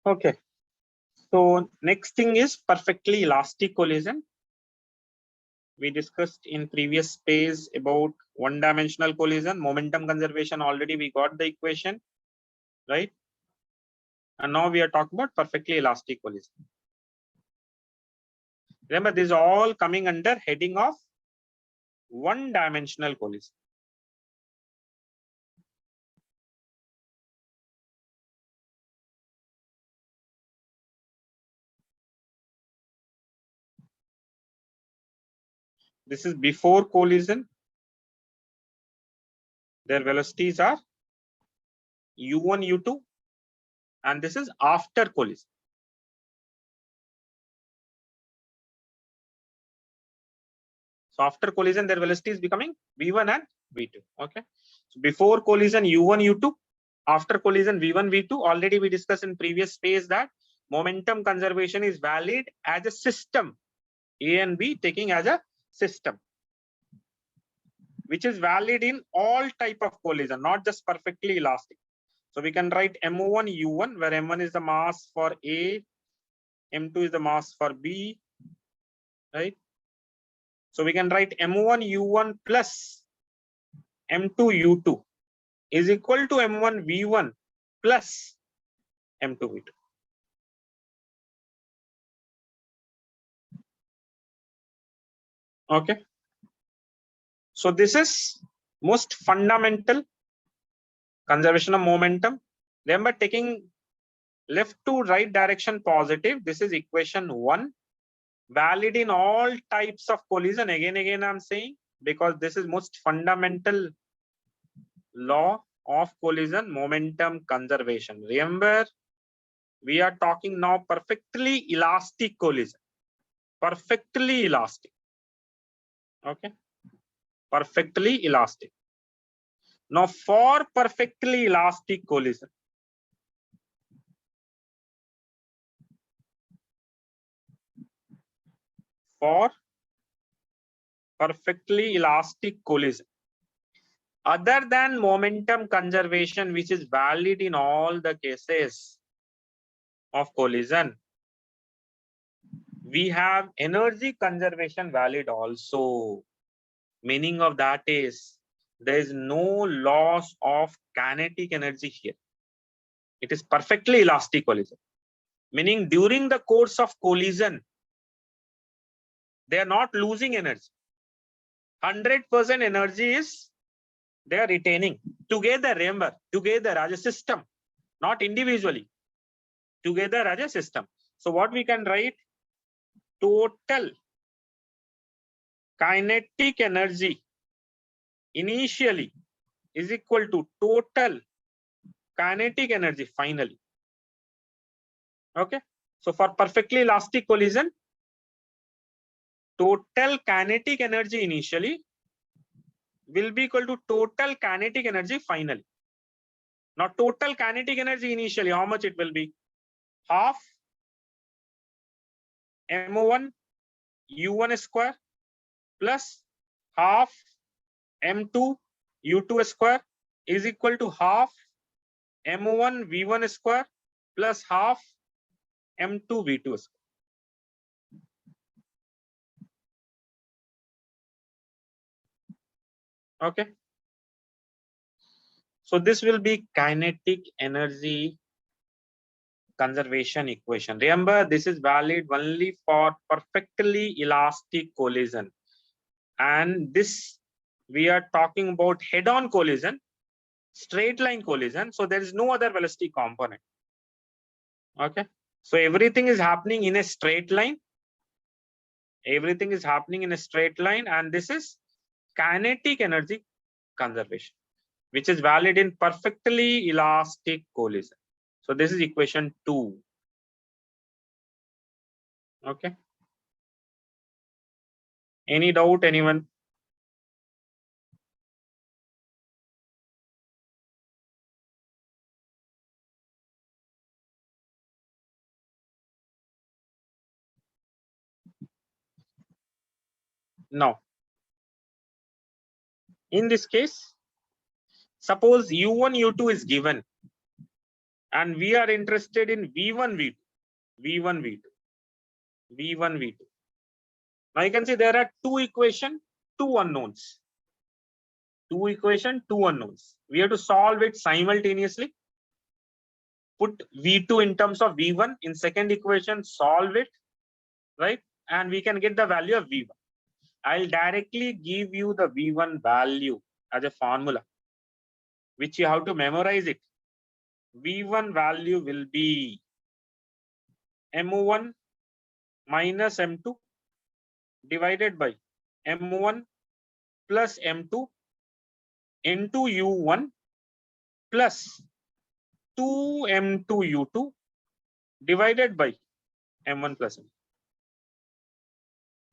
Okay. So next thing is perfectly elastic collision. We discussed in previous page about one-dimensional collision, momentum conservation. Already we got the equation, right? And now we are talking about perfectly elastic collision. Remember, this is all coming under heading of one-dimensional collision. This is before collision. Their velocities are u1, u2, and this is after collision. So after collision, their velocity is becoming v1 and v2. Okay. So before collision, u1, u2. After collision, v1, v2. Already we discussed in previous phase that momentum conservation is valid as a system. A and B taking as a system, which is valid in all type of collision, not just perfectly elastic. So we can write M1 U1, where M1 is the mass for A, M2 is the mass for B, right? So we can write M1 U1 plus M2 U2 is equal to M1 V1 plus M2 V2. Okay. So this is most fundamental conservation of momentum. Remember, taking left to right direction positive. This is equation 1. Valid in all types of collision. Again, I'm saying, because this is most fundamental law of collision, momentum conservation. Remember, we are talking now perfectly elastic collision. Perfectly elastic. Okay. Perfectly elastic. Now, for perfectly elastic collision, for perfectly elastic collision, other than momentum conservation, which is valid in all the cases of collision, we have energy conservation valid also. Meaning of that is there is no loss of kinetic energy here. It is perfectly elastic collision. Meaning during the course of collision, they are not losing energy. 100% energy is they are retaining together. Remember, together as a system, not individually, together as a system. So what we can write, total kinetic energy initially is equal to total kinetic energy finally. Okay. So for perfectly elastic collision, total kinetic energy initially will be equal to total kinetic energy finally. Now total kinetic energy initially, how much it will be? Half M1 U1 square plus half M2 U2 square is equal to half M1 V1 square plus half M2 V2 square. Okay. So this will be kinetic energy conservation equation. Remember, this is valid only for perfectly elastic collision. And this, we are talking about head-on collision, straight line collision. So there is no other velocity component. Okay. So everything is happening in a straight line. Everything is happening in a straight line. And this is kinetic energy conservation, which is valid in perfectly elastic collision. So this is equation 2. Okay. Any doubt, anyone? No. In this case, suppose U1, U2 is given. And we are interested in V1, V2, V1, V2, V1, V2. Now you can see there are two equations, two unknowns. Two equation, two unknowns. We have to solve it simultaneously. Put V2 in terms of V1 in second equation, solve it, right? And we can get the value of V1. I'll directly give you the V1 value as a formula, which you have to memorize it. V1 value will be M1 minus M2 divided by M1 plus M2 into U1 plus 2M2 U2 divided by M1 plus M2.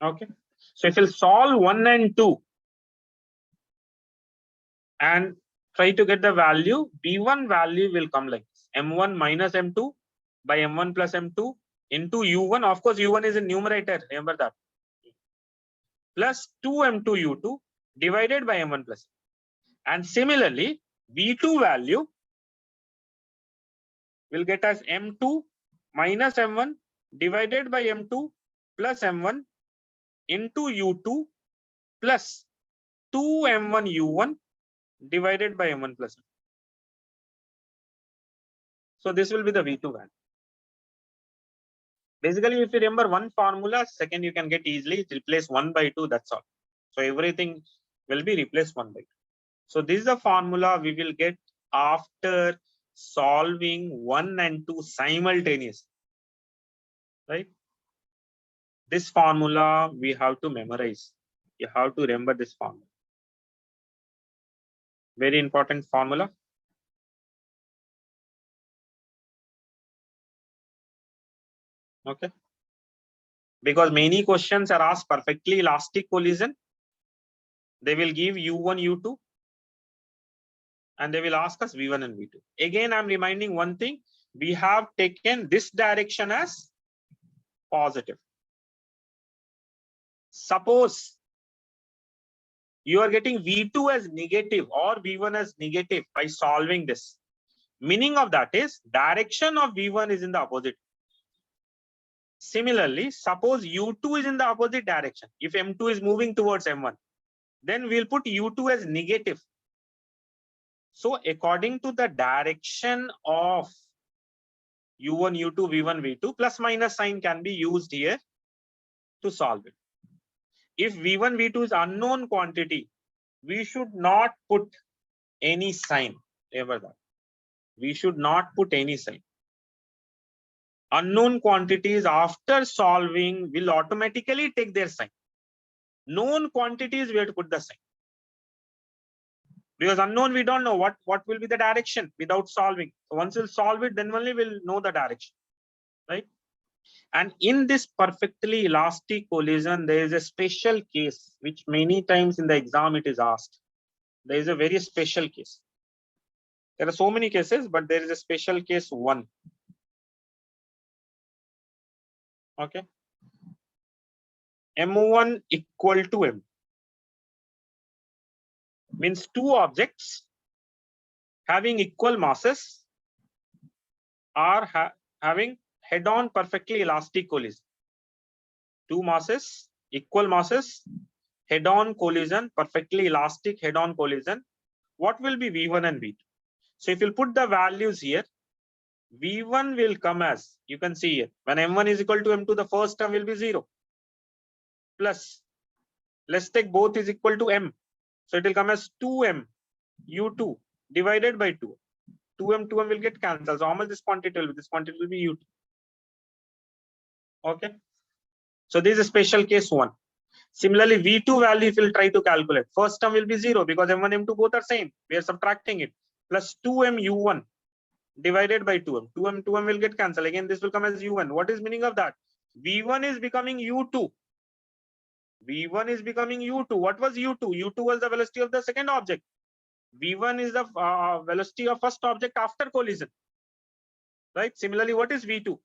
Okay. So if you solve 1 and 2 and try to get the value, V1 value will come like this. M1 minus M2 by M1 plus M2 into U1. Of course, U1 is in numerator. Remember that. Plus 2M2 U2 divided by M1 plus. And similarly, V2 value will get as M2 minus M1 divided by M2 plus M1 into U2 plus 2M1 U1 divided by M1 plus M. So this will be the V2 value. Basically, if you remember one formula, second you can get easily replace 1 by 2. That's all. So everything will be replaced 1 by 2. So this is the formula we will get after solving 1 and 2 simultaneously. Right? This formula we have to memorize. You have to remember this formula. Very important formula. Okay. Because many questions are asked perfectly elastic collision. They will give U1, U2. And they will ask us V1 and V2. Again, I'm reminding one thing. We have taken this direction as positive. Suppose you are getting V2 as negative or V1 as negative by solving this. Meaning of that is direction of V1 is in the opposite. Similarly, suppose U2 is in the opposite direction. If M2 is moving towards M1, then we'll put U2 as negative. So according to the direction of U1, U2, V1, V2, plus minus sign can be used here to solve it. If V1, V2 is unknown quantity, we should not put any sign. Remember that. We should not put any sign. Unknown quantities after solving will automatically take their sign. Known quantities, we have to put the sign. Because unknown, we don't know what will be the direction without solving. So once we'll solve it, then only we'll know the direction, right? And in this perfectly elastic collision, there is a special case, which many times in the exam it is asked. There is a very special case. There are so many cases, but there is a special case 1. Okay. M1 equal to M. Means two objects having equal masses are having head-on perfectly elastic collision. Two masses, equal masses, head-on collision, perfectly elastic head-on collision. What will be V1 and V2? So if you put the values here, V1 will come as, you can see here, when M1 is equal to M2, the first term will be 0. Plus, let's take both is equal to M. So it will come as 2M U2 divided by 2. 2M will get cancelled. So how much this quantity will be? This quantity will be U2. Okay. So this is a special case 1. Similarly, V2 value if you will try to calculate, first term will be 0 because M1, M2 both are same. We are subtracting it. Plus 2M U1 divided by 2M. 2M will get cancelled. Again, this will come as U1. What is meaning of that? V1 is becoming U2. V1 is becoming U2. What was U2? U2 was the velocity of the second object. V1 is the velocity of first object after collision. Right? Similarly, what is V2?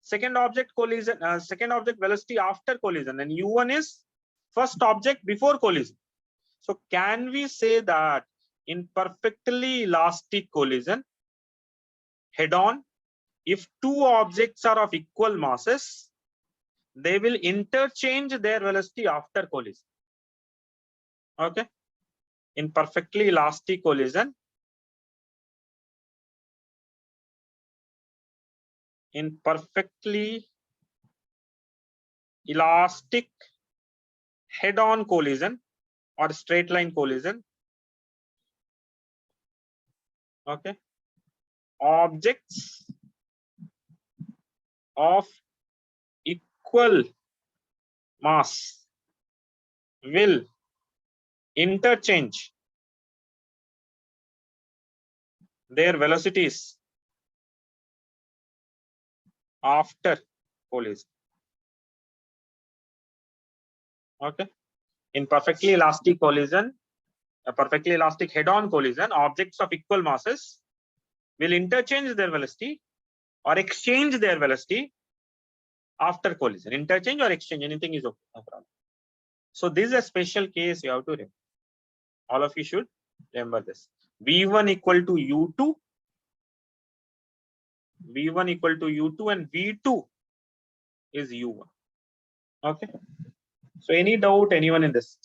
Second object collision, second object velocity after collision, and U1 is first object before collision. So can we say that in perfectly elastic collision, head-on if two objects are of equal masses, they will interchange their velocity after collision. Okay. In perfectly elastic collision, in perfectly elastic head-on collision or straight line collision, okay, objects of equal mass will interchange their velocities after collision. Okay. In perfectly elastic collision, a perfectly elastic head-on collision, objects of equal masses will interchange their velocity or exchange their velocity after collision. Interchange or exchange, anything is okay, no problem. So this is a special case you have to remember. All of you should remember this. V1 equal to U2, V1 equal to U2, and V2 is U1. Okay. So any doubt, anyone in this?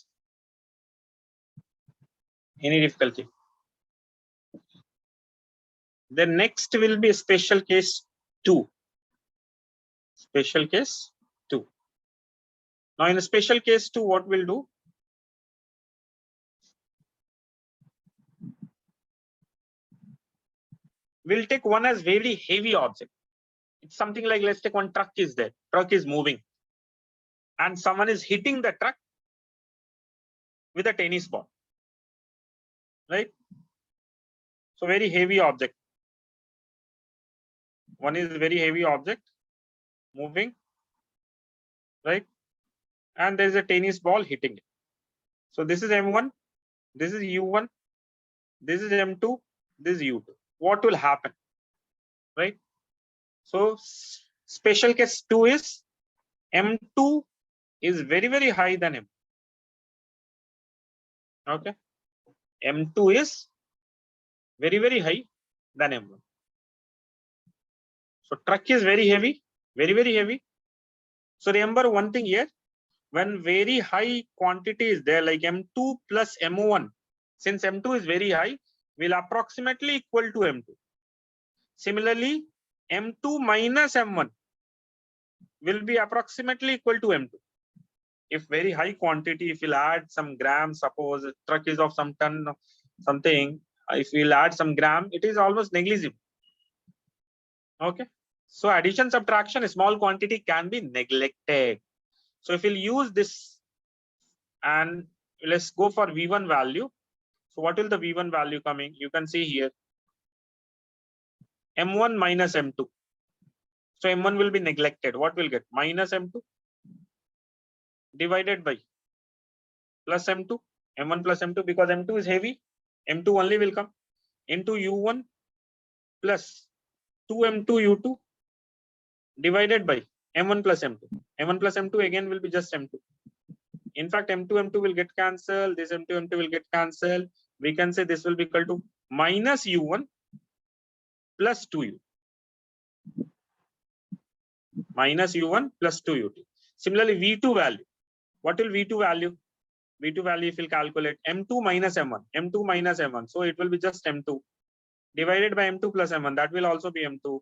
Any difficulty? The next will be special case 2. Special case 2. Now in a special case 2, what we'll do? We'll take one as very heavy object. It's something like, let's take one truck is there. Truck is moving. And someone is hitting the truck with a tennis ball. Right? So very heavy object. One is very heavy object moving. Right? And there is a tennis ball hitting it. So this is M1, this is U1, this is M2, this is U2. What will happen? Right? So special case 2 is M2 is very, very high than M. Okay. M2 is very, very high than M1. So truck is very heavy, very, very heavy. So remember one thing here, when very high quantity is there, like M2 plus M1, since M2 is very high, will approximately equal to M2. Similarly, M2 minus M1 will be approximately equal to M2. If very high quantity, if we'll add some grams, suppose a truck is of some ton of something, if we'll add some gram, it is almost negligible. Okay. So addition, subtraction, a small quantity can be neglected. So if we'll use this and let's go for V1 value. So what will the V1 value coming? You can see here M1 minus M2. So M1 will be neglected. What will get? Minus M2 divided by plus M2. M1 plus M2 because M2 is heavy. M2 only will come into U1 plus 2M2 U2 divided by M1 plus M2. M1 plus M2 again will be just M2. In fact, M2 will get cancelled. This M2 will get cancelled. We can say this will be equal to minus U1 plus 2U. Minus U1 plus 2U2. Similarly, V2 value. What will V2 value? V2 value, if you calculate M2 minus M1. M2 minus M1. So it will be just M2 divided by M2 plus M1. That will also be M2.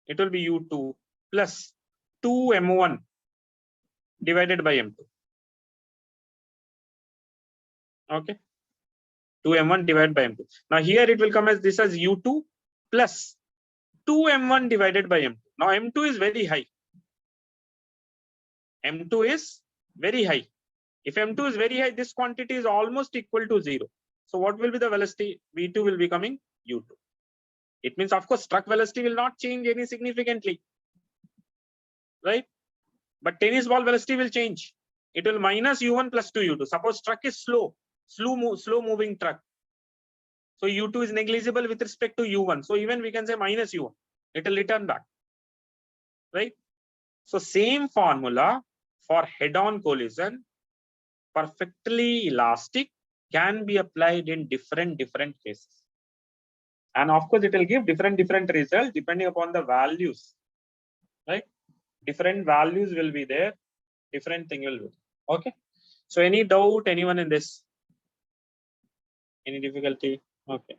It will be U2 plus 2M1 divided by M2. Okay. 2M1 divided by M2. Now here it will come as this as U2 plus 2M1 divided by M2. Now M2 is very high. M2 is very high. If M2 is very high, this quantity is almost equal to 0. So what will be the velocity? V2 will be coming U2. It means, of course, truck velocity will not change any significantly. Right? But tennis ball velocity will change. It will minus U1 plus 2U2. Suppose truck is slow moving truck. So U2 is negligible with respect to U1. So even we can say minus U1. It will return back. Right? So same formula for head-on collision, perfectly elastic, can be applied in different cases. And of course, it will give different results depending upon the values, right? Different values will be there, different thing will be. Okay. So any doubt, anyone in this? Any difficulty? Okay.